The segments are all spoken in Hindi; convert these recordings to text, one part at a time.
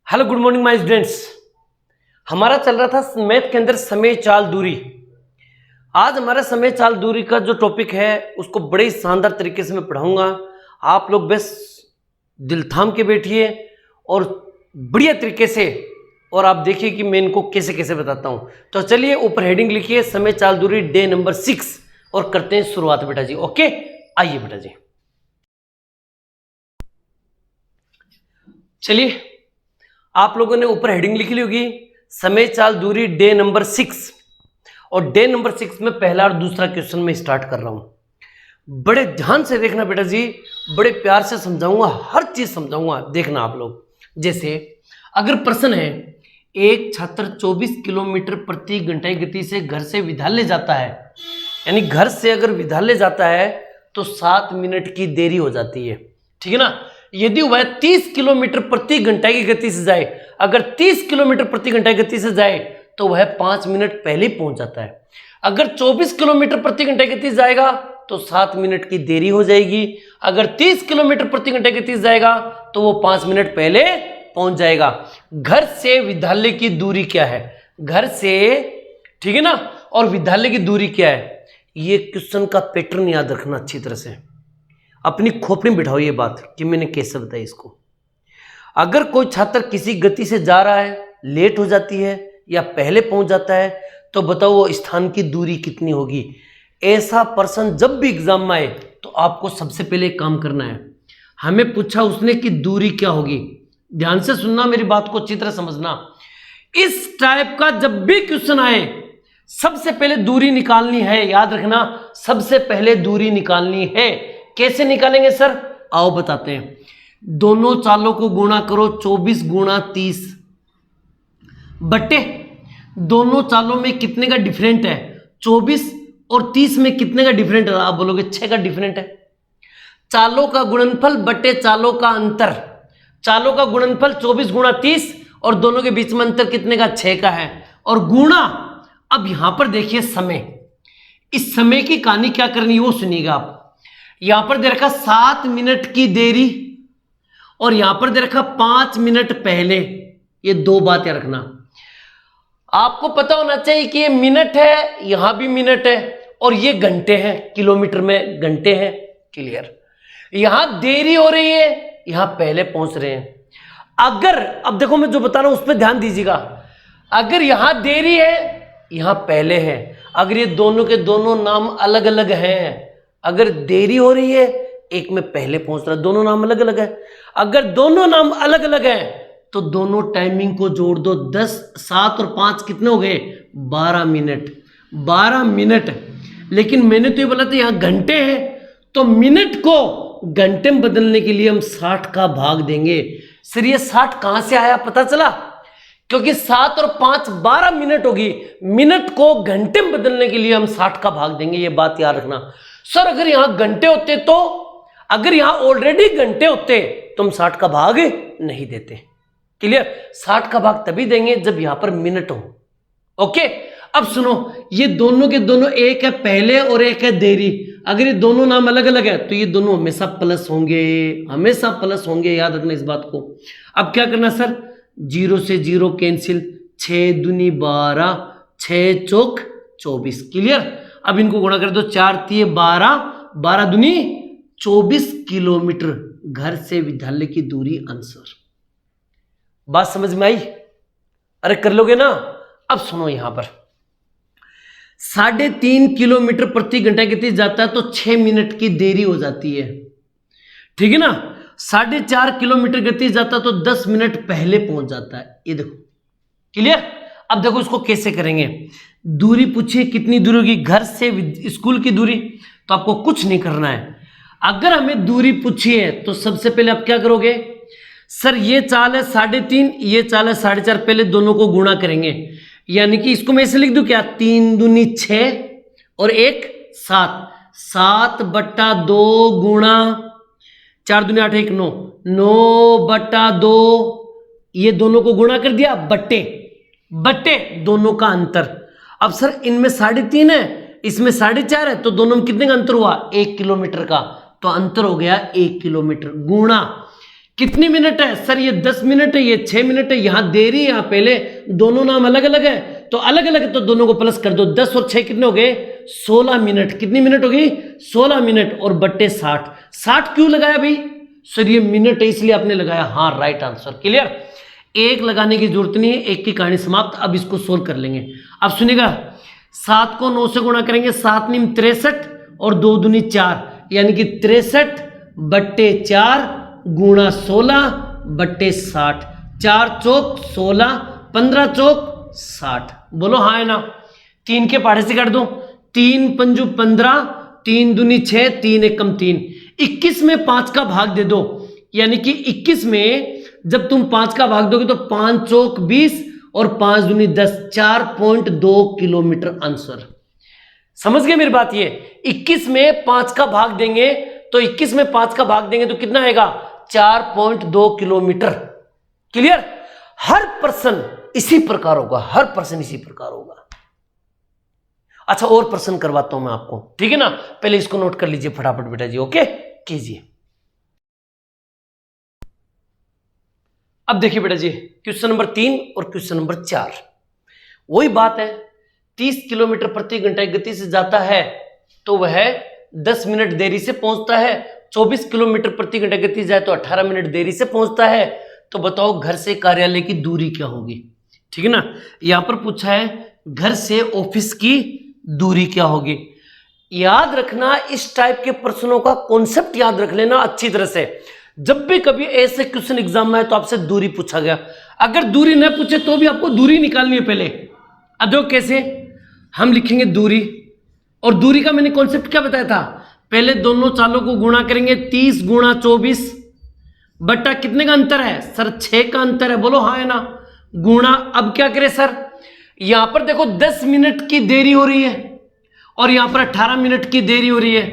Hello good morning my students. हमारा चल रहा था मैथ के अंदर समय चाल दूरी। आज हमारा समय चाल दूरी का जो टॉपिक है उसको बड़े ही शानदार तरीके से मैं पढ़ाऊंगा। आप लोग बस दिल थाम के बैठिए और बढ़िया तरीके से और आप देखिए कि मैं इनको कैसे कैसे बताता हूं। तो चलिए ऊपर हेडिंग लिखिए समय चाल दूरी डे नंबर 6 और करते हैं शुरुआत बेटा जी। ओके आइए बेटा जी। चलिए आप लोगों ने ऊपर हेडिंग लिखी होगी समय चाल दूरी डे नंबर 6 और डे नंबर 6 में पहला और दूसरा क्वेश्चन में स्टार्ट कर रहा हूं। बड़े ध्यान से देखना बेटा जी, बड़े प्यार से समझाऊंगा, हर चीज समझाऊंगा, देखना आप लोग। जैसे अगर प्रश्न है एक छात्र 24 किलोमीटर प्रति घंटे की गति से घर से विद्यालय जाता है, यानी घर से अगर विद्यालय जाता है तो 7 मिनट की देरी हो जाती है, ठीक है ना। यदि वह 30 किलोमीटर प्रति घंटे की गति से जाए, अगर 30 किलोमीटर प्रति घंटे की गति से जाए तो वह 5 मिनट पहले पहुंच जाता है। अगर 24 किलोमीटर प्रति घंटे की गति से जाएगा तो 7 मिनट की देरी हो जाएगी। अगर 30 किलोमीटर प्रति घंटे की गति से जाएगा तो वो 5 मिनट पहले पहुंच जाएगा। घर से विद्यालय की दूरी क्या है, घर से, ठीक है ना, और विद्यालय की दूरी क्या है, ये क्वेश्चन का पैटर्न याद रखना अच्छी तरह से, अपनी खोपड़ी में बिठाओ ये बात कि मैंने कैसे बताया इसको। अगर कोई छात्र किसी गति से जा रहा है, लेट हो जाती है या पहले पहुंच जाता है तो बताओ वो स्थान की दूरी कितनी होगी। ऐसा पर्सन जब भी एग्जाम में आए तो आपको सबसे पहले काम करना है, हमें पूछा उसने कि दूरी क्या होगी। ध्यान से सुनना, मेरी बात को अच्छी तरह समझना। इस टाइप का जब भी क्वेश्चन आए सबसे पहले दूरी निकालनी है, याद रखना, सबसे पहले दूरी निकालनी है। कैसे निकालेंगे सर, आओ बताते हैं। दोनों चालों को गुणा करो 24 गुणा 30 बट्टे दोनों चालों में कितने का डिफरेंट है, 24 और 30 में कितने का डिफरेंट है, आप बोलोगे 6 का डिफरेंट है। चालों का गुणनफल बट्टे चालों का अंतर, चालों का गुणनफल 24 गुणा 30 और दोनों के बीच में अंतर कितने का, 6 का है, और गुणा। अब यहां पर देखिए समय, इस समय की कहानी क्या करनी है वो सुनिएगा आप। यहां पर दे रखा 7 मिनट की देरी और यहां पर दे रखा 5 मिनट पहले। ये दो बातें रखना, आपको पता होना चाहिए कि ये मिनट है, यहां भी मिनट है, और ये घंटे हैं, किलोमीटर में घंटे हैं। क्लियर। यहां देरी हो रही है, यहां पहले पहुंच रहे हैं। अगर, अब देखो मैं जो बता रहा हूं उस पर ध्यान दीजिएगा, अगर यहां देरी है यहां पहले है, अगर ये दोनों के दोनों नाम अलग अलग हैं, अगर देरी हो रही है एक में पहले पहुंच रहा है, दोनों नाम अलग अलग है। अगर दोनों नाम अलग अलग हैं तो दोनों टाइमिंग को जोड़ दो, 10 7 और 5 कितने हो गए, 12 मिनट, 12 मिनट। लेकिन मैंने तो ये बोला था यहां घंटे हैं, तो मिनट को घंटे में बदलने के लिए हम 60 का भाग देंगे। सर ये 60 कहां से आया पता चला, क्योंकि 7 और 5 12 मिनट होगी, मिनट को घंटे में बदलने के लिए हम 60 का भाग देंगे। ये बात याद रखना। सर अगर यहां घंटे होते तो, अगर यहां ऑलरेडी घंटे होते तो हम 60 का भाग नहीं देते। क्लियर। 60 का भाग तभी देंगे जब यहां पर मिनट हो। ओके। अब सुनो, ये दोनों के दोनों, एक है पहले और एक है देरी। अगर ये दोनों नाम अलग अलग है तो ये दोनों हमेशा प्लस होंगे, हमेशा प्लस होंगे, याद रखना इस बात को। अब क्या करना सर, 0 से 0 कैंसिल, 6 दूनी 12, 6 चौक 24। क्लियर। अब इनको गुणा कर दो, 4 3 12, 12 दूनी 24 किलोमीटर घर से विद्यालय की दूरी आंसर। बात समझ में आई? अरे कर लोगे ना। अब सुनो, यहां पर 3.5 किलोमीटर प्रति घंटे गति जाता है तो 6 मिनट की देरी हो जाती है, ठीक है ना। 4.5 किलोमीटर गति जाता तो 10 मिनट पहले पहुंच जाता है। ये देखो। क्लियर। अब देखो इसको कैसे करेंगे। दूरी पूछिए कितनी दूरी होगी, घर से स्कूल की दूरी, तो आपको कुछ नहीं करना है। अगर हमें दूरी पूछी है तो सबसे पहले आप क्या करोगे, सर ये चाल है 3.5, ये चाल है 4.5, पहले दोनों को गुणा करेंगे। यानी कि इसको मैं ऐसे लिख दूं क्या, 3 दूनी 6 और 1 7, 7 बट्टा 2 गुणा 4 दूनी 8 1 9, 9 बट्टा 2, ये दोनों को गुणा कर दिया, बट्टे बट्टे दोनों का अंतर। अब सर इनमें 3.5 है, इसमें 4.5 है, तो दोनों में कितने का अंतर हुआ, 1 किलोमीटर का, तो अंतर हो गया 1 किलोमीटर। गुणा कितनी मिनट है सर? ये 10 मिनट है, ये 6 मिनट है, यहां देरी है, यहां पहले, दोनों नाम अलग अलग है, तो अलग अलग है तो दोनों को प्लस कर दो। 10 और 6 कितने हो गए? 16 मिनट। कितनी मिनट होगी? 16 मिनट और बट्टे 60। 60 क्यों लगाया भाई? सर ये मिनट है इसलिए आपने लगाया। हाँ राइट आंसर। क्लियर? एक लगाने की जरूरत नहीं है, एक की कहानी समाप्त। अब इसको सोल्व कर लेंगे। अब सुनिएगा, 7 को 9 से गुणा करेंगे, 7 × 63 और 2 दूनी 4, यानी कि 63 बट्टे 4 गुणा 16 बट्टे 60। 4 चौक 16, 15 चौक 60। बोलो हाँ है ना? 3 के पहाड़े से काट दो, 3 पंजू 15, 3 दूनी 6, 3 एकम 3। 21 में 5 का भाग दे दो, यानी कि 21 में जब तुम 5 का भाग दोगे तो 5 चौक 20 और 5 दूनी 10, 4.2 किलोमीटर आंसर। समझ गए मेरी बात? ये 21 में 5 का भाग देंगे तो 21 में 5 का भाग देंगे तो कितना आएगा? 4.2 किलोमीटर। क्लियर? हर पर्सन इसी प्रकार होगा, हर पर्सन इसी प्रकार होगा। अच्छा और प्रश्न करवाता हूं मैं आपको, ठीक है ना? पहले इसको नोट कर लीजिए फटाफट बेटा जी। ओके कीजिए। अब देखिए बेटा जी, क्वेश्चन नंबर 3 और क्वेश्चन नंबर 4 वही बात है। 30 किलोमीटर प्रति घंटा की गति से जाता है तो वह 10 मिनट देरी से पहुंचता है। 24 किलोमीटर प्रति घंटा गति से जाए तो 18 मिनट देरी से पहुंचता है। तो बताओ घर से कार्यालय की दूरी क्या होगी? ठीक है ना? यहां पर पूछा है घर से ऑफिस की दूरी क्या होगी। याद रखना, इस टाइप के प्रश्नों का कॉन्सेप्ट याद रख लेना अच्छी तरह से। जब भी कभी ऐसे क्वेश्चन एग्जाम में है तो आपसे दूरी पूछा गया, अगर दूरी न पूछे तो भी आपको दूरी निकालनी है पहले। अब देखो कैसे हम लिखेंगे दूरी, और दूरी का मैंने कॉन्सेप्ट क्या बताया था? पहले दोनों चालों को गुणा करेंगे, 30 गुणा 24 बट्टा कितने का अंतर है सर? 6 का अंतर है। बोलो हाँ है ना? गुणा, अब क्या करें सर? यहां पर देखो 10 मिनट की देरी हो रही है और यहां पर 18 मिनट की देरी हो रही है।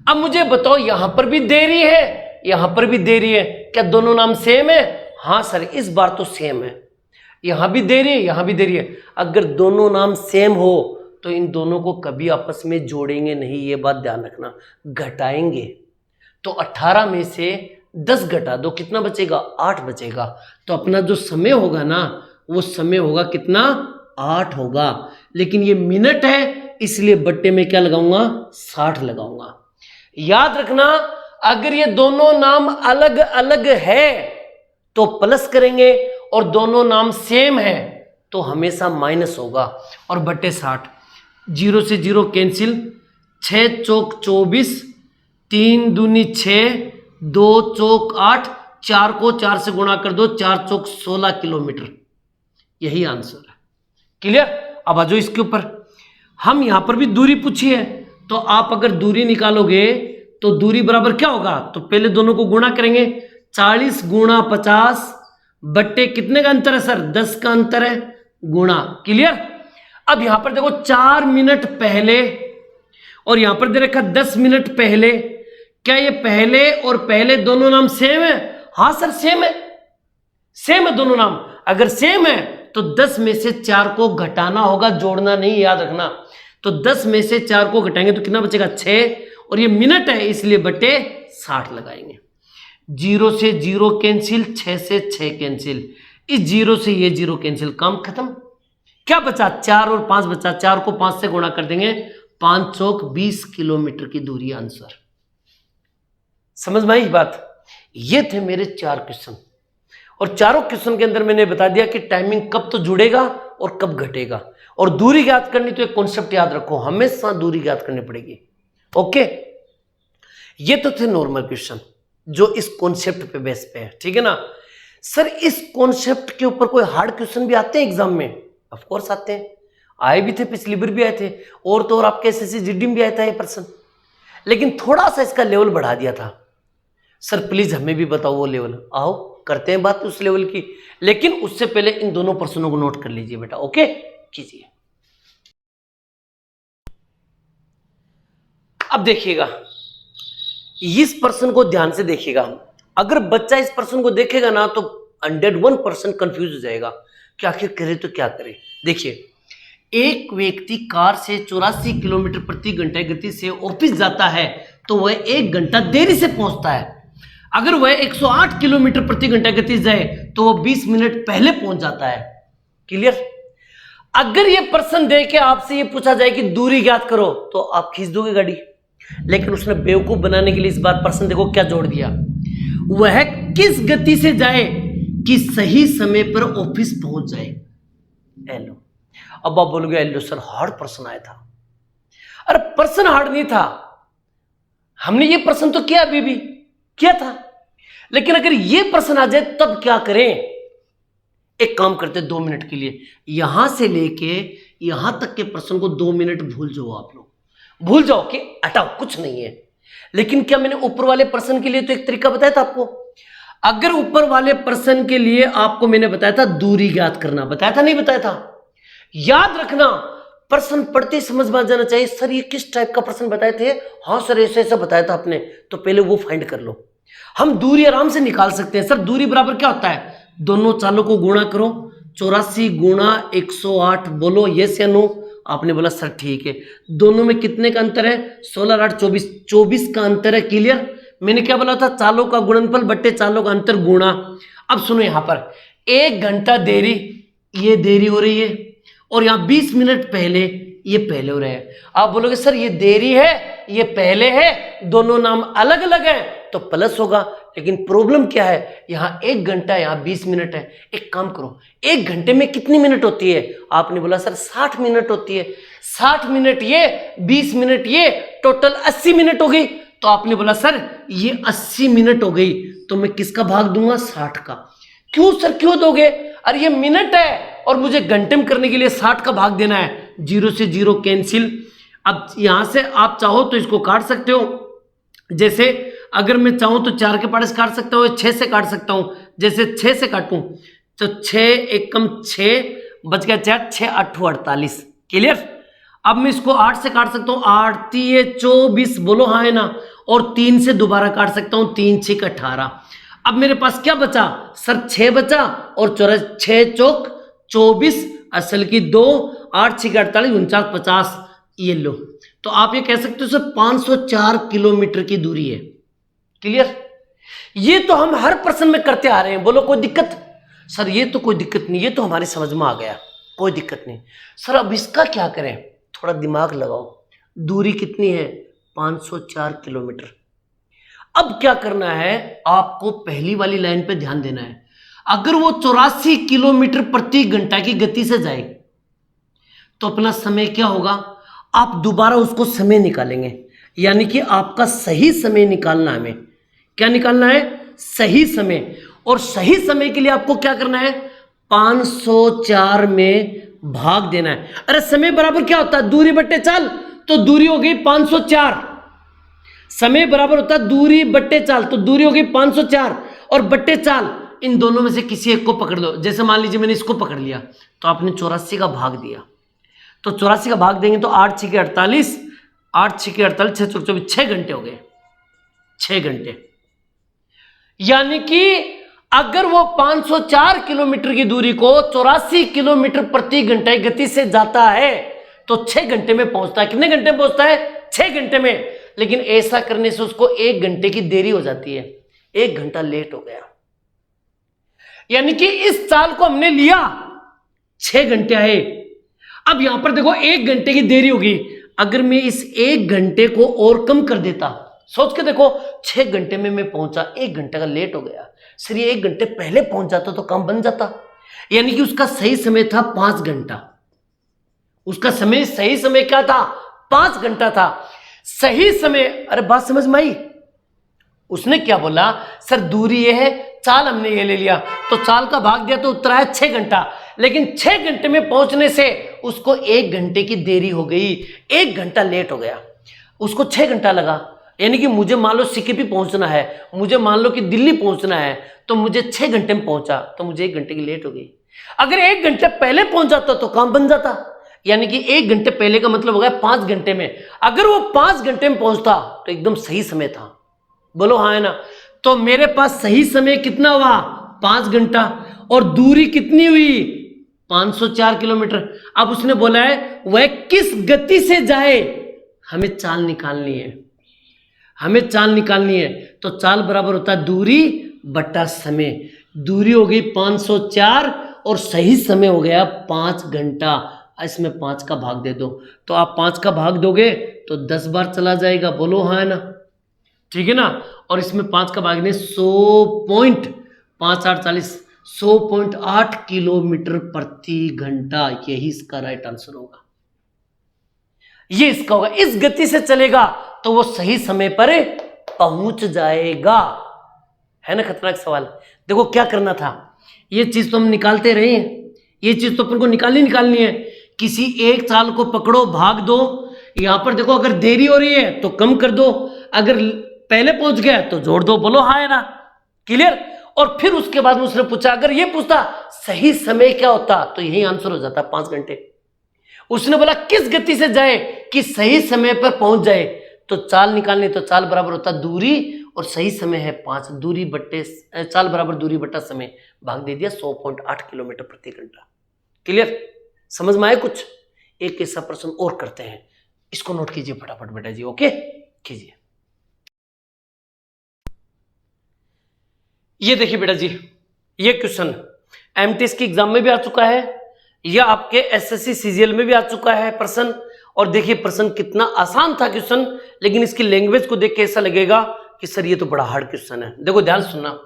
अब मुझे बताओ, यहां पर भी देरी है, यहां पर भी देरी है, क्या दोनों नाम सेम है? हाँ सर इस बार तो सेम है। यहां भी देरी है, यहां भी देरी है। अगर दोनों नाम सेम हो तो इन दोनों को कभी आपस में जोड़ेंगे नहीं, ये बात ध्यान रखना, घटाएंगे। तो 18 में से 10 घटा दो, कितना बचेगा? 8 बचेगा। तो अपना जो समय होगा ना, वो समय होगा कितना? 8 होगा। लेकिन ये मिनट है इसलिए बट्टे में क्या लगाऊंगा? 60 लगाऊंगा। याद रखना, अगर ये दोनों नाम अलग अलग है तो प्लस करेंगे और दोनों नाम सेम है तो हमेशा माइनस होगा। और बट्टे 60, 0 से 0 कैंसिल, 6 चौक 24, 3 दूनी 6, 2 चौक 8, 4 को 4 से गुणा कर दो, 4 चौक 16 किलोमीटर। यही आंसर है। क्लियर? अब आ जाओ इसके ऊपर। हम यहां पर भी दूरी पूछी है, तो आप अगर दूरी निकालोगे तो दूरी बराबर क्या होगा? तो पहले दोनों को गुणा करेंगे, 40 गुणा 50 बट्टे कितने का अंतर है सर? 10 का अंतर है, गुणा। क्लियर? अब यहां पर देखो 4 मिनट पहले और यहां पर दे रखा 10 मिनट पहले। क्या ये पहले और पहले दोनों नाम सेम है? हाँ सर सेम है, सेम है दोनों नाम। अगर सेम है तो 10 में से 4 को घटाना होगा, जोड़ना नहीं, याद रखना। तो 10 में से 4 को घटाएंगे तो कितना बचेगा? 6, और ये मिनट है इसलिए बटे 60 लगाएंगे। 0 से 0 कैंसिल, 6 से 6 कैंसिल, इस 0 से ये 0 कैंसिल, काम खत्म। क्या बचा? 4 और 5 बचा। 4 को 5 से गुणा कर देंगे, 5 चौक 20 किलोमीटर की दूरी आंसर। समझ में आई बात? ये थे मेरे 4 क्वेश्चन, और चारों क्वेश्चन के अंदर मैंने बता दिया कि टाइमिंग कब तो जुड़ेगा और कब घटेगा। और दूरी याद करनी तो एक कॉन्सेप्ट याद रखो, हमेशा दूरी याद करनी पड़ेगी। ओके, ये तो थे नॉर्मल क्वेश्चन जो इस कॉन्सेप्ट पे बेस पे है, ठीक है ना सर? इस कॉन्सेप्ट के ऊपर कोई हार्ड क्वेश्चन भी आते हैं एग्जाम में? ऑफ कोर्स आते हैं, आए भी थे, पिछली बार भी आए थे, और तो और आपके एसएससी जीडी में भी आया था ये प्रश्न। लेकिन थोड़ा सा इसका लेवल बढ़ा दिया था। सर प्लीज हमें भी बताओ वो लेवल, आओ करते हैं बात उस लेवल की। लेकिन उससे पहले इन दोनों प्रश्नों को नोट कर लीजिए बेटा। ओके कीजिए। अब देखिएगा, इस प्रश्न को ध्यान से देखिएगा। अगर बच्चा इस प्रश्न को देखेगा ना तो 101% कंफ्यूज हो जाएगा कि आखिर करे तो क्या करे। देखिए, एक व्यक्ति कार से 84 किलोमीटर प्रति घंटे गति से ऑफिस जाता है तो वह 1 घंटा देरी से पहुंचता है। अगर वह 108 किलोमीटर प्रति घंटा गति से जाए तो वो 20 मिनट पहले पहुंच जाता है। क्लियर? अगर ये प्रश्न दे के आपसे ये पूछा जाए कि दूरी ज्ञात करो तो आप खींच दोगे गाड़ी, लेकिन उसने बेवकूफ बनाने के लिए इस बार प्रश्न देखो क्या जोड़ दिया, वह किस गति से जाए कि सही समय पर ऑफिस पहुंच जाए। एलो, अब आप बोलोगे एलो सर हार्ड प्रश्न आया था। अरे प्रश्न हार्ड नहीं था, हमने ये प्रश्न तो किया अभी भी किया था, लेकिन अगर ये प्रश्न आ जाए तब क्या करें। एक काम करते 2 मिनट के लिए, यहां से लेके यहां तक के प्रश्न को 2 मिनट भूल जाओ, आप लोग भूल जाओ कि हटाओ कुछ नहीं है। लेकिन क्या मैंने ऊपर वाले प्रश्न के लिए तो एक तरीका बताया था आपको। अगर ऊपर वाले प्रश्न के लिए आपको मैंने बताया था दूरी ज्ञात करना, बताया था नहीं बताया था? याद रखना, प्रश्न पढ़ते समझ में आ जाना चाहिए, सर ये किस टाइप का प्रश्न बताए थे, हाँ सर ऐसे ऐसा बताया था आपने, तो पहले वो फाइंड कर लो। हम दूरी आराम से निकाल सकते हैं। सर दूरी बराबर क्या होता है, दोनों चालों को गुणा करो, 84 गुणा 108, बोलो यस या नो। आपने बोला सर ठीक है। दोनों में कितने का अंतर है, 16 8 24, 24 का अंतर है। क्लियर? मैंने क्या बोला था, चालों का गुणनफल बट्टे चालों का अंतर गुणा। अब सुनो, यहां पर 1 घंटा देरी, ये देरी हो रही है, और यहां 20 मिनट पहले, ये पहले हो रहे हैं। आप बोलोगे सर ये देरी है ये पहले है, दोनों नाम अलग अलग है तो प्लस होगा, लेकिन प्रॉब्लम क्या है, यहां 1 घंटा यहां 20 मिनट है। एक काम करो, 1 घंटे में कितनी मिनट होती है? आपने बोला सर 60 मिनट होती है। 60 मिनट ये, 20 मिनट ये, टोटल 80 मिनट हो गई। तो आपने बोला सर ये 80 मिनट हो गई, तो मैं किसका भाग दूंगा, 60 का। क्यों सर क्यों दोगे? अरे ये मिनट है और मुझे घंटे में करने के लिए 60 का भाग देना है। 0 से 0 कैंसिल। अब यहां से आप चाहो तो इसको काट सकते हो, जैसे अगर मैं चाहूं तो 4 के पार्ट से काट सकता हूं, 6 से काट सकता हूं। जैसे 6 से काटूं तो 6 एकम 6 बच गया 4, 6 8 48। क्लियर? अब मैं इसको 8 से काट सकता हूं, 8 3 24, बोलो हाँ है ना। और 3 से दोबारा काट सकता हूं, 3 6 18। अब मेरे पास क्या बचा सर, 6 बचा, और 6 चौक 24, असल की 2, 8 6 48 49 50। ये लो, तो आप ये कह सकते हो सर 504 किलोमीटर की दूरी है। क्लियर? ये तो हम हर प्रश्न में करते आ रहे हैं, बोलो कोई दिक्कत? सर ये तो कोई दिक्कत नहीं, ये तो हमारी समझ में आ गया, कोई दिक्कत नहीं। सर अब इसका क्या करें, थोड़ा दिमाग लगाओ। दूरी कितनी है, 504 किलोमीटर। अब क्या करना है, आपको पहली वाली लाइन पे ध्यान देना है। अगर वो 84 किलोमीटर प्रति घंटा की गति से जाए तो अपना समय क्या होगा, आप दोबारा उसको समय निकालेंगे, यानी कि आपका सही समय निकालना है। हमें क्या निकालना है, सही समय। और सही समय के लिए आपको क्या करना है, 504 में भाग देना है। अरे समय बराबर क्या होता है, दूरी बट्टे चाल, तो दूरी हो गई 504। समय बराबर होता है दूरी बट्टे चाल, तो दूरी हो गई 504 और बट्टे चाल, इन दोनों में से किसी एक को पकड़ लो। जैसे मान लीजिए मैंने इसको पकड़ लिया, तो आपने 84 का भाग दिया, तो 84 का भाग देंगे तो 8 6 48, 8 6 48, 6 चौक 24, 6 घंटे हो गए, 6 घंटे। यानी कि अगर वो 504 किलोमीटर की दूरी को 84 किलोमीटर प्रति घंटे गति से जाता है तो 6 घंटे में पहुंचता है। कितने घंटे में पहुंचता है, 6 घंटे में। लेकिन ऐसा करने से उसको 1 घंटे की देरी हो जाती है, 1 घंटा लेट हो गया। यानी कि इस चाल को हमने लिया, 6 घंटे आए। अब यहां पर देखो 1 घंटे की देरी होगी। अगर मैं इस 1 घंटे को और कम कर देता, सोच के देखो, 6 घंटे में मैं पहुंचा, 1 घंटे का लेट हो गया। सर ये 1 घंटे पहले पहुंच जाता तो काम बन जाता। यानी कि उसका सही समय था 5 घंटा। उसका समय, सही समय क्या था, 5 घंटा था सही समय। अरे बात समझ में आई? उसने क्या बोला, सर दूरी ये है, चाल हमने ये ले लिया, तो चाल का भाग दिया तो उत्तर आया 6 घंटा। लेकिन 6 घंटे में पहुंचने से उसको 1 घंटे की देरी हो गई, 1 घंटा लेट हो गया। उसको 6 घंटा लगा। यानी कि मुझे मान लो सिक्किम पहुंचना है, मुझे मान लो कि दिल्ली पहुंचना है, तो मुझे 6 घंटे में पहुंचा, तो मुझे 1 घंटे की लेट हो गई। अगर 1 घंटे पहले पहुंच जाता तो काम बन जाता। यानी कि 1 घंटे पहले का मतलब हो गया 5 घंटे में। अगर वो 5 घंटे में पहुंचता तो एकदम सही समय था, बोलो हाँ है ना। तो मेरे पास सही समय कितना हुआ, 5 घंटा, और दूरी कितनी हुई, 504 किलोमीटर। अब उसने बोला है वह किस गति से जाए, हमें चाल निकालनी है। हमें चाल निकालनी है, तो चाल बराबर होता है दूरी बटा समय। दूरी हो गई 504 और सही समय हो गया 5 घंटा। इसमें 5 का भाग दे दो, तो आप 5 का भाग दोगे तो 10 बार चला जाएगा, बोलो हाँ है ना, ठीक है ना। और इसमें 5 का भाग दें 100.5840 किलोमीटर प्रति घंटा, यही इसका राइट आंसर होगा, ये इसका होगा। इस गति से चलेगा तो वो सही समय पर पहुंच जाएगा, है ना। खतरनाक सवाल। देखो क्या करना था, ये चीज तो हम निकालते रहे हैं, ये चीज तो अपन को निकालनी है। किसी एक चाल को पकड़ो, भाग दो। यहां पर देखो अगर देरी हो रही है तो कम कर दो, अगर पहले पहुंच गया तो जोड़ दो, बोलो हाँ है ना, क्लियर। और फिर उसके बाद उसने पूछा, अगर ये पूछता सही समय क्या होता तो यही आंसर हो जाता 5 घंटे। उसने बोला किस गति से जाए कि सही समय पर पहुंच जाए, तो चाल निकालनी, तो चाल बराबर होता दूरी और सही समय है 5, दूरी बट्टे चाल बराबर दूरी बट्टा समय, भाग दे दिया 100.8 किलोमीटर प्रति घंटा। क्लियर, समझ में आए कुछ। एक ऐसा प्रश्न और करते हैं, इसको नोट कीजिए फटाफट बेटा जी, ओके कीजिए। ये देखिए बेटा जी, ये क्वेश्चन एमटीएस की एग्जाम में भी आ चुका है, यह आपके एसएससी सीजीएल में भी आ चुका है प्रश्न। और देखिए प्रश्न कितना आसान था क्वेश्चन, लेकिन इसकी लैंग्वेज को देख के ऐसा लगेगा कि सर ये तो बड़ा हार्ड क्वेश्चन है। देखो ध्यान सुनना,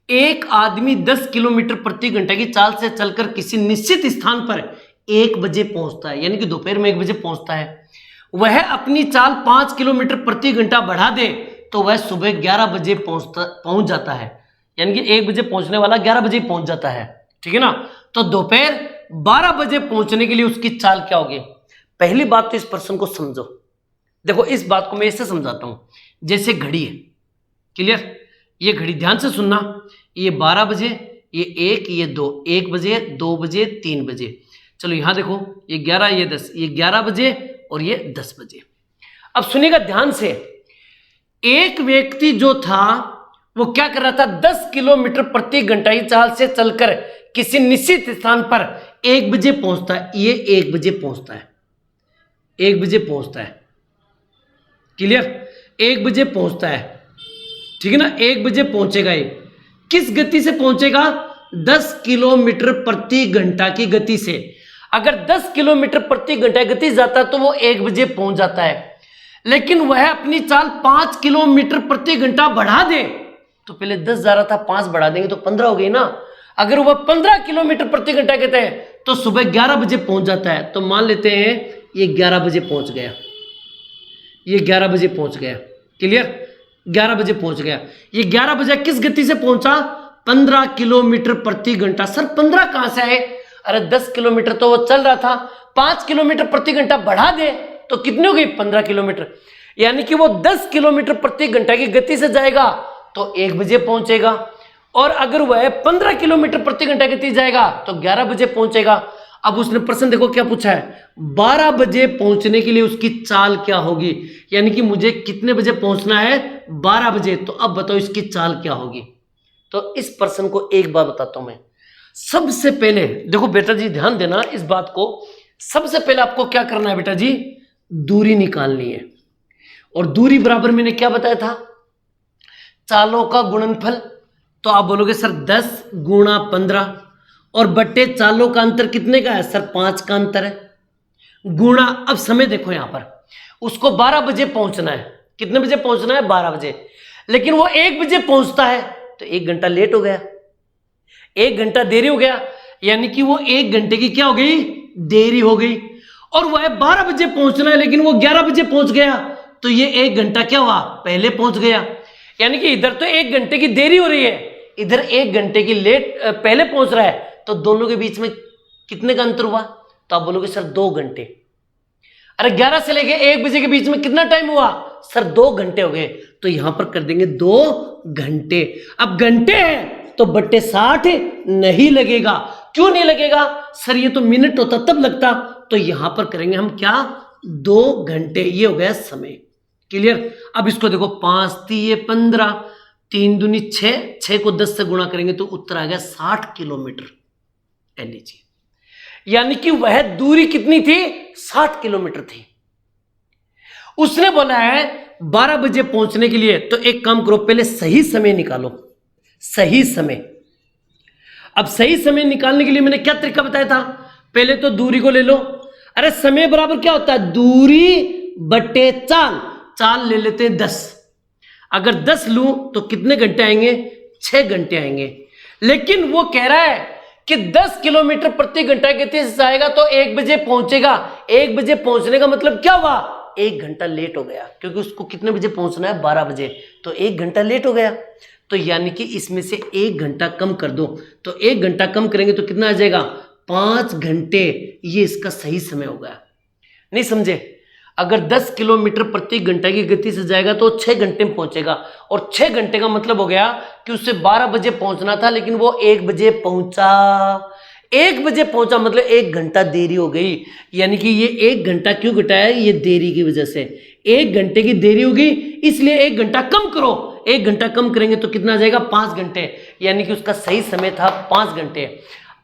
एक आदमी 10 किलोमीटर प्रति घंटे की चाल से चलकर किसी निश्चित स्थान पर 1 बजे पहुंचता है, यानी कि दोपहर में 1 बजे पहुंचता है। वह अपनी चाल 5 किलोमीटर प्रति घंटा बढ़ा दे तो वह सुबह 11 बजे पहुंच जाता है, यानी कि 1 बजे पहुंचने वाला 11 बजे पहुंच जाता है, ठीक है ना। तो दोपहर 12 बजे पहुंचने के लिए उसकी चाल क्या होगी। पहली बात तो इस प्रश्न को समझो। देखो इस बात को मैं ऐसे समझाता हूं, जैसे घड़ी है, क्लियर। ये घड़ी ध्यान से सुनना, ये 12 बजे, ये 1, ये 2, 1 बजे, 2 बजे, 3 बजे। चलो यहां देखो, ये 11, ये 10, ये 11 बजे और ये 10 बजे। अब सुनिएगा ध्यान से, एक व्यक्ति जो था वो क्या कर रहा था, 10 किलोमीटर प्रति घंटा की चाल से चलकर किसी निश्चित स्थान पर 1 बजे पहुंचता है। ये 1 बजे पहुंचता है, 1 बजे पहुंचता है, क्लियर। 1 बजे पहुंचता है, ठीक है ना, 1 बजे पहुंचेगा। ये किस गति से पहुंचेगा, 10 किलोमीटर प्रति घंटा की गति से। अगर 10 किलोमीटर प्रति घंटा गति जाता तो वो 1 बजे पहुंच जाता है, लेकिन वह अपनी चाल 5 किलोमीटर प्रति घंटा बढ़ा दे, तो पहले 10 जा रहा था, 5 बढ़ा देंगे तो 15 हो गई ना। अगर वह 15 किलोमीटर प्रति घंटा कहते हैं तो सुबह 11 बजे पहुंच जाता है। तो मान लेते हैं ये 11 बजे पहुंच गया, ये 11 बजे पहुंच गया, क्लियर, 11 बजे पहुंच गया। ये 11 बजे किस गति से पहुंचा, 15 किलोमीटर प्रति घंटा। सर 15 कहां से आए, अरे 10 किलोमीटर तो वो चल रहा था, 5 किलोमीटर प्रति घंटा बढ़ा दे तो कितनी हो गई, 15 किलोमीटर। यानी कि वो 10 किलोमीटर प्रति घंटा की गति से जाएगा तो 1 बजे पहुंचेगा, और अगर वह 15 किलोमीटर प्रति घंटा गति जाएगा तो 11 बजे पहुंचेगा। अब उसने प्रश्न देखो क्या पूछा है, 12 बजे पहुंचने के लिए उसकी चाल क्या होगी, यानी कि मुझे कितने बजे पहुंचना है, 12 बजे। तो अब बताओ इसकी चाल क्या होगी। तो इस प्रश्न को एक बार बताता हूं मैं। सबसे पहले देखो बेटा जी, ध्यान देना इस बात को, सबसे पहले आपको क्या करना है बेटा जी, दूरी निकालनी है। और दूरी बराबर मैंने क्या बताया था, चालों का गुणनफल। तो आप बोलोगे सर 10 गुणा 15 और बट्टे चालों का अंतर कितने का है, सर 5 का अंतर है, गुणा। अब समय देखो यहां पर, उसको 12 बजे पहुंचना है, कितने बजे पहुंचना है, 12 बजे, लेकिन वो 1 बजे पहुंचता है तो 1 घंटा लेट हो गया, 1 घंटा देरी हो गया, यानी कि वो 1 घंटे की क्या हो गई, देरी हो गई। और वह 12 बजे पहुंचना है लेकिन वो 11 बजे पहुंच गया, तो ये 1 घंटा क्या हुआ, पहले पहुंच गया। यानी कि इधर तो 1 घंटे की देरी हो रही है, इधर 1 घंटे की पहले पहुंच रहा है, तो दोनों के बीच में कितने का अंतर हुआ, तो आप बोलोगे सर 2 घंटे। अरे 11 से लेके 1 बजे के बीच में कितना टाइम हुआ, सर 2 घंटे हो गए। तो यहां पर कर देंगे 2 घंटे। अब घंटे है तो बट्टे 60 नहीं लगेगा, क्यों नहीं लगेगा, सर ये तो मिनट होता तब लगता। तो यहां पर करेंगे हम क्या, 2 घंटे, ये हो गया समय, क्लियर। अब इसको देखो, 5 3 15, 3 दूनी 6, 6 को 10 से गुणा करेंगे तो उत्तर आ गया 60 किलोमीटर। लीजिए, यानी कि वह दूरी कितनी थी, 60 किलोमीटर थी। उसने बोला है 12 बजे पहुंचने के लिए, तो एक काम करो, पहले सही समय निकालो, सही समय। अब सही समय निकालने के लिए मैंने क्या तरीका बताया था, पहले तो दूरी को ले लो। अरे समय बराबर क्या होता है, दूरी बटे चाल। चाल ले लेते हैं 10, अगर 10 लूं तो कितने घंटे आएंगे, 6 घंटे आएंगे। लेकिन वो कह रहा है कि 10 किलोमीटर प्रति घंटा गति से जाएगा तो 1 बजे पहुंचेगा। 1 बजे पहुंचने का मतलब क्या हुआ, 1 घंटा लेट हो गया, क्योंकि उसको कितने बजे पहुंचना है, 12 बजे, तो 1 घंटा लेट हो गया। तो यानी कि इसमें से 1 घंटा कम कर दो, तो 1 घंटा कम करेंगे तो कितना आ जाएगा, 5 घंटे। ये इसका सही समय होगा। नहीं समझे, अगर 10 किलोमीटर प्रति घंटा की गति से जाएगा तो 6 घंटे में पहुंचेगा, और 6 घंटे का मतलब हो गया कि उससे 12 बजे पहुंचना था, लेकिन वो 1 बजे पहुंचा। 1 बजे पहुंचा मतलब 1 घंटा देरी हो गई। यानी कि ये 1 घंटा क्यों घटाया, ये देरी की वजह से 1 घंटे की देरी होगी, इसलिए 1 घंटा कम करो। 1 घंटा कम करेंगे तो कितना आ जाएगा, 5 घंटे। यानी कि उसका सही समय था 5 घंटे।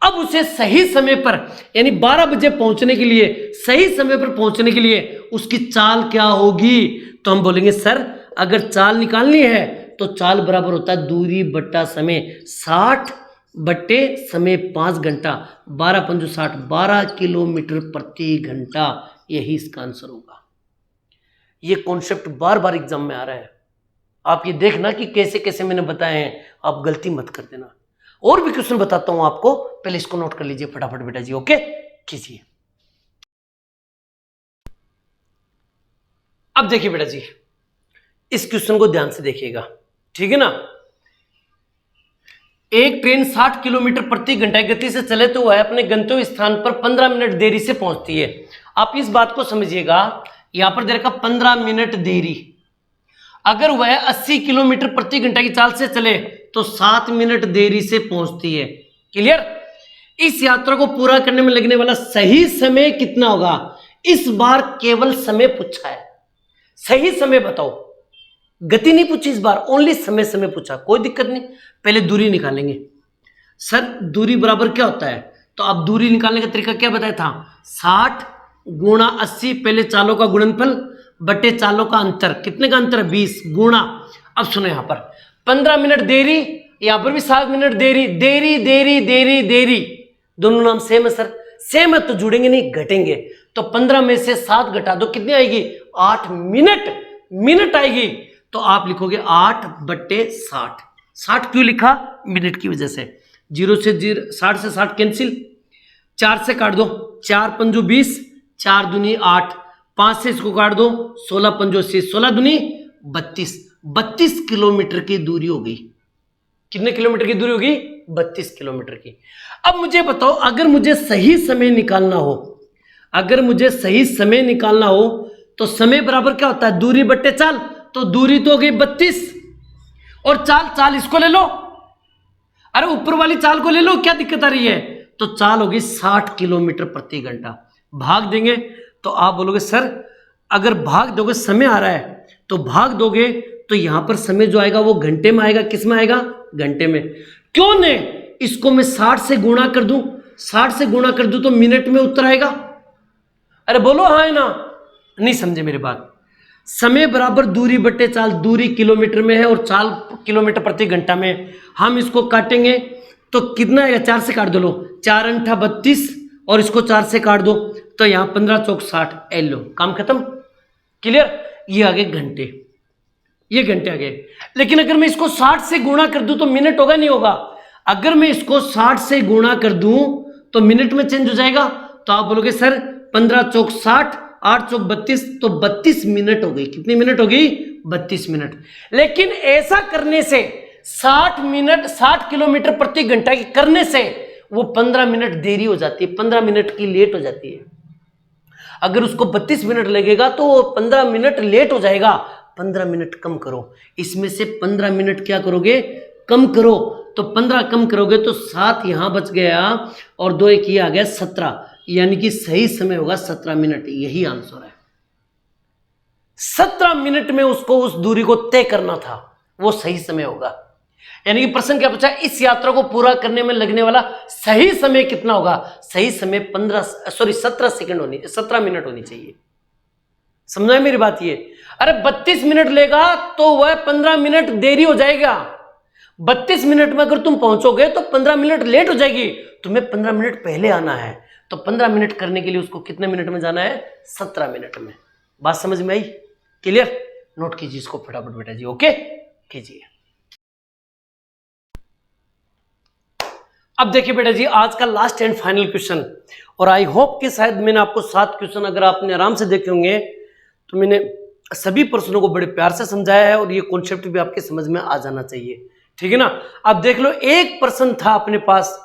अब उसे सही समय पर, यानी 12 बजे पहुंचने के लिए, सही समय पर पहुंचने के लिए उसकी चाल क्या होगी, तो हम बोलेंगे सर अगर चाल निकालनी है तो चाल बराबर होता है दूरी बट्टा समय। 60 बट्टे समय 5 घंटा, 12 पंजो 60, 12 किलोमीटर प्रति घंटा। यही इसका आंसर होगा। ये कॉन्सेप्ट बार बार एग्जाम में आ रहा है, आप ये देखना कि कैसे कैसे मैंने बताए हैं, आप गलती मत कर देना। और भी क्वेश्चन बताता हूं आपको, पहले इसको नोट कर लीजिए फटाफट बेटा जी, ओके कीजिए। अब देखिए बेटा जी, इस क्वेश्चन को ध्यान से देखिएगा, ठीक है ना। एक ट्रेन 60 किलोमीटर प्रति घंटा की गति से चले तो वह अपने गंतव्य स्थान पर 15 मिनट देरी से पहुंचती है। आप इस बात को समझिएगा, यहां पर दे रखा 15 मिनट देरी। अगर वह 80 किलोमीटर प्रति घंटा की चाल से चले तो 7 मिनट देरी से पहुंचती है। क्लियर। इस यात्रा को पूरा करने में लगने वाला सही समय कितना होगा, इस बार केवल समय पूछा है, सही समय बताओ, गति नहीं पूछी इस बार, ओनली समय समय पूछा। कोई दिक्कत नहीं, पहले दूरी निकालेंगे। सर दूरी बराबर क्या होता है, तो आप दूरी निकालने का तरीका क्या बताया था, 60 गुणा 80, पहले चालों का गुणनफल बटे चालों का अंतर। कितने का अंतर है, 20 गुणा। अब सुनो, यहां पर 15 मिनट देरी, यहां पर भी 7 मिनट देरी। देरी देरी देरी देरी दोनों नाम सेम है सर, सेम है तो जुड़ेंगे नहीं, घटेंगे। तो 15 में से 7 घटा दो, कितनी आएगी, 8 मिनट। मिनट आएगी तो आप लिखोगे 8 बट्टे 60। 60 क्यों लिखा, मिनट की वजह से। 0 से 0, 60 से 60 कैंसिल, 4 से काट दो, 4 पंजो 20, 4 दूनी 8, 5 से इसको काट दो, 16 पंजो 80, 16 दूनी 32। 32 किलोमीटर की दूरी हो गई। कितने किलोमीटर की दूरी होगी, 32 किलोमीटर की। अब मुझे बताओ, अगर मुझे सही समय निकालना हो, अगर मुझे सही समय निकालना हो तो समय बराबर क्या होता है, दूरी बट्टे चाल। तो दूरी तो हो गई 32, और चाल, चाल इसको ले लो, अरे ऊपर वाली चाल को ले लो, क्या दिक्कत आ रही है। तो चाल होगी 60 किलोमीटर प्रति घंटा। भाग देंगे तो आप बोलोगे सर अगर भाग दोगे, समय आ रहा है तो भाग दोगे तो यहां पर समय जो आएगा वो घंटे में आएगा। किस में आएगा, घंटे में। क्यों ने इसको मैं 60 से गुणा कर दूं, 60 से गुणा कर दूं तो मिनट में उत्तर आएगा। अरे बोलो हाँ है ना, नहीं समझे मेरी बात। समय बराबर दूरी बट्टे चाल, दूरी किलोमीटर में है और चाल किलोमीटर प्रति घंटा में। हम इसको काटेंगे तो कितना आएगा, 4 से काट दो, लो 4 अंठा 32 और इसको 4 से काट दो तो यहां 15 चौक 60, एल लो, काम खत्म। क्लियर। ये आ गए घंटे, ये घंटे आ गए। लेकिन अगर मैं इसको 60 से गुणा कर दूं तो मिनट होगा, नहीं होगा। अगर मैं इसको 60 से गुणा कर दूं तो मिनट में चेंज हो जाएगा। तो आप बोलोगे सर 15 चौक 60, 8 चौक 32, तो 32 मिनट हो गई। कितनी मिनट हो गई, 32 मिनट। लेकिन ऐसा करने से 60 मिनट, 60 किलोमीटर प्रति घंटा की करने से वो 15 मिनट देरी हो जाती है, 15 मिनट की लेट हो जाती है। अगर उसको 32 मिनट लगेगा तो 15 मिनट लेट हो जाएगा। 15 मिनट कम करो, इसमें से 15 मिनट क्या करोगे, कम करो। तो 15 कम करोगे तो 7 यहां बच गया और 2 एक ये आ गया 17, यानी कि सही समय होगा 17 मिनट। यही आंसर है। 17 मिनट में उसको उस दूरी को तय करना था, वो सही समय होगा। यानी कि प्रश्न क्या पूछा, इस यात्रा को पूरा करने में लगने वाला सही समय कितना होगा। सही समय 17 मिनट होनी चाहिए। समझा मेरी बात ये? अरे 32 मिनट लेगा तो वह 15 मिनट देरी हो जाएगा। 32 मिनट में अगर तुम पहुंचोगे तो 15 मिनट लेट हो जाएगी। तुम्हें 15 मिनट पहले आना है, तो 15 मिनट करने के लिए उसको कितने मिनट में जाना है? 17 मिनट में। बात समझ में आई? क्लियर? नोट कीजिए इसको फटाफट बेटा जी। ओके कीजिए। अब देखिए बेटा जी, आज का लास्ट एंड फाइनल क्वेश्चन, और आई होप कि शायद मैंने आपको 7 क्वेश्चन अगर आपने आराम से देखे होंगे तो मैंने सभी प्रश्नों को बड़े प्यार से समझाया है, और ये कॉन्सेप्ट भी आपके समझ में आ जाना चाहिए। ठीक है ना? अब देख लो, एक प्रश्न था अपने पास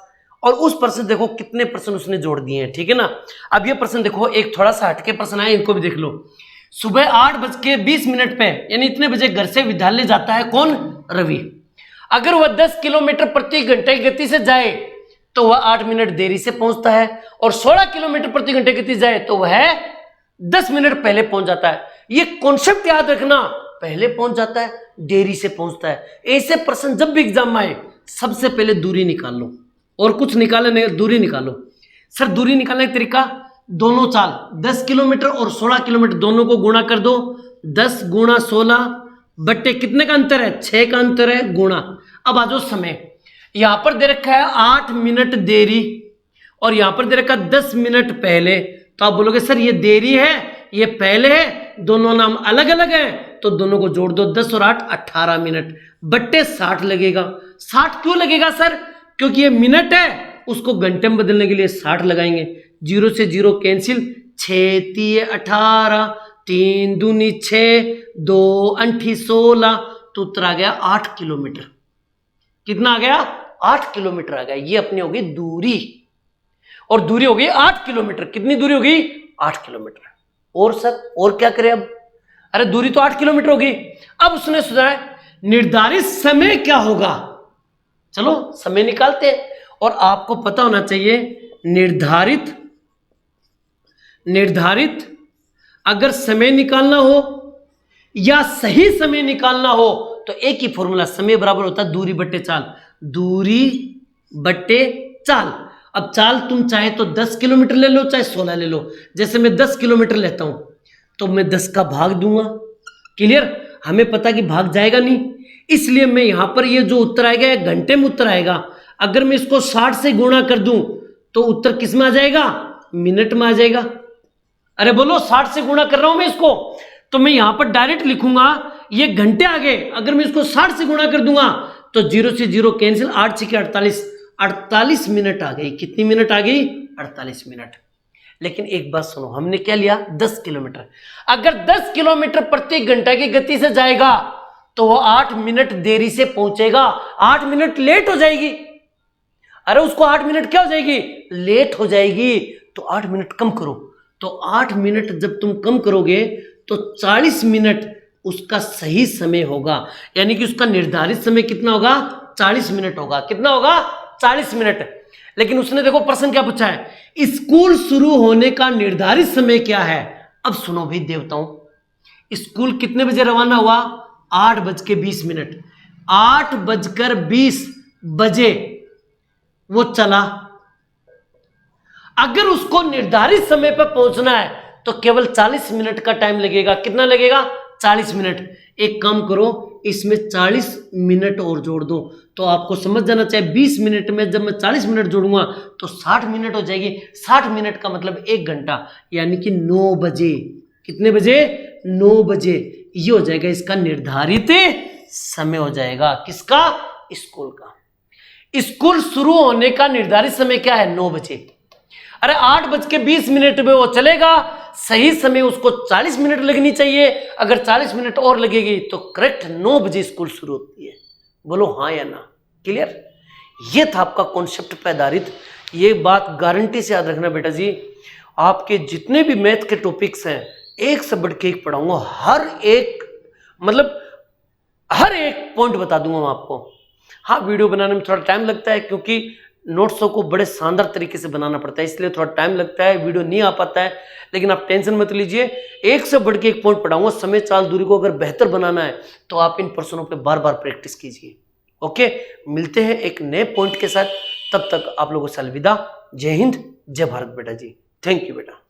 और उस प्रश्न देखो कितने प्रश्न उसने जोड़ दिए हैं। ठीक है ना? अब ये प्रश्न देखो, एक थोड़ा सा हटके प्रश्न है, इनको भी देख लो। सुबह 8:20 पे यानी इतने बजे घर से विद्यालय जाता है कौन? रवि। अगर वह 10 किलोमीटर प्रति घंटे की गति से जाए तो वह 8 मिनट देरी से पहुंचता है, और 16 किलोमीटर प्रति घंटे की गति जाए तो वह 10 मिनट पहले पहुंच जाता है। ये कॉन्सेप्ट याद रखना, पहले पहुंच जाता है, देरी से पहुंचता है। ऐसे प्रश्न जब भी एग्जाम में आए सबसे पहले दूरी निकाल लो, और कुछ निकाले नहीं, दूरी निकालो। सर दूरी निकालने का तरीका, दोनों चाल 10 किलोमीटर और 16 किलोमीटर दोनों को गुणा कर दो। 10 गुणा 16 बट्टे कितने का अंतर है? 6 का अंतर है, गुणा। अब आ जाओ समय, यहां पर दे रखा है 8 मिनट देरी और यहां पर दे रखा है 10 मिनट पहले। तो आप बोलोगे सर ये देरी है, ये पहले है, दोनों नाम अलग अलग हैं, तो दोनों को जोड़ दो। 10 और 8 18 मिनट बट्टे 60 लगेगा। 60 क्यों लगेगा सर? क्योंकि ये मिनट है, उसको घंटे में बदलने के लिए 60 लगाएंगे। 0 से 0 कैंसिल, 6 3 18, 3 दूनी 6, 2 8 16, तो उत्तर आ गया 8 किलोमीटर। कितना आ गया? 8 किलोमीटर आ गया। ये अपनी होगी दूरी, और दूरी हो गई 8 किलोमीटर। कितनी दूरी होगी? 8 किलोमीटर। और सर और क्या करें अब? अरे दूरी तो 8 किलोमीटर होगी। अब उसने सोचा है निर्धारित समय क्या होगा। चलो समय निकालते हैं, और आपको पता होना चाहिए निर्धारित अगर समय निकालना हो या सही समय निकालना हो तो एक ही फॉर्मूला, समय बराबर होता है दूरी बट्टे चाल। दूरी बट्टे चाल। अब चाल तुम चाहे तो 10 किलोमीटर ले लो, चाहे 16 ले लो। जैसे मैं 10 किलोमीटर लेता हूं तो मैं 10 का भाग दूंगा। क्लियर? हमें पता कि भाग जाएगा नहीं, इसलिए मैं यहां पर ये जो उत्तर आएगा ये घंटे में उत्तर आएगा। अगर मैं इसको 60 से गुणा कर दूं तो उत्तर किस में आ जाएगा? मिनट में आ जाएगा। अरे बोलो 60 से गुणा कर रहा हूं मैं इसको, तो मैं यहां पर डायरेक्ट लिखूंगा ये घंटे आ गए। अगर मैं इसको 60 से गुणा कर दूंगा तो 0 से 0 कैंसिल, 8 6 48, 48 मिनट आ गई। कितनी मिनट आ गई? 48 मिनट। लेकिन एक बात सुनो, हमने क्या लिया? 10 किलोमीटर। अगर 10 किलोमीटर प्रति घंटा की गति से जाएगा तो वो 8 मिनट देरी से पहुंचेगा, 8 मिनट लेट हो जाएगी। अरे उसको 8 मिनट क्या हो जाएगी? लेट हो जाएगी। तो 8 मिनट कम करो, तो 8 मिनट जब तुम कम करोगे तो 40 मिनट उसका सही समय होगा। यानी कि उसका निर्धारित समय कितना होगा? 40 मिनट होगा। कितना होगा? 40 मिनट। लेकिन उसने देखो प्रश्न क्या पूछा है, स्कूल शुरू होने का निर्धारित समय क्या है? अब सुनो भाई देवताओं, स्कूल कितने बजे रवाना हुआ? 8:20। 8:20 वो चला। अगर उसको निर्धारित समय पर पहुंचना है तो केवल 40 मिनट का टाइम लगेगा। कितना लगेगा? 40 मिनट। एक काम करो, इसमें 40 मिनट और जोड़ दो, तो आपको समझ जाना चाहिए 20 मिनट में जब मैं 40 मिनट जोड़ूंगा तो 60 मिनट हो जाएगी। 60 मिनट का मतलब 1 घंटा, यानी कि 9 बजे। कितने बजे? 9 बजे। ये हो जाएगा इसका निर्धारित समय हो जाएगा। किसका? स्कूल का। स्कूल शुरू होने का निर्धारित समय क्या है? 9 बजे। अरे 8:20 में वो चलेगा, सही समय उसको 40 मिनट लगनी चाहिए। अगर 40 मिनट और लगेगी तो करेक्ट 9 बजे स्कूल शुरू होती है। बोलो हाँ या ना? क्लियर? ये था आपका कॉन्सेप्ट पे आधारित। ये बात गारंटी से याद रखना बेटा जी, आपके जितने भी मैथ के टॉपिक्स हैं एक से बढ़ के एक पढ़ाऊंगा। हर एक पॉइंट बता दूंगा मैं आपको। हाँ वीडियो बनाने में थोड़ा टाइम लगता है क्योंकि नोट्सों को बड़े शानदार तरीके से बनाना पड़ता है, इसलिए थोड़ा टाइम लगता है, वीडियो नहीं आ पाता है। लेकिन आप टेंशन मत लीजिए, एक से बढ़ के एक पॉइंट पढ़ाऊंगा। समय चाल दूरी को अगर बेहतर बनाना है तो आप इन प्रश्नों पे बार बार प्रैक्टिस कीजिए। ओके, मिलते हैं एक नए पॉइंट के साथ। तब तक आप लोगों से अलविदा। जय हिंद, जय भारत बेटा जी। थैंक यू बेटा।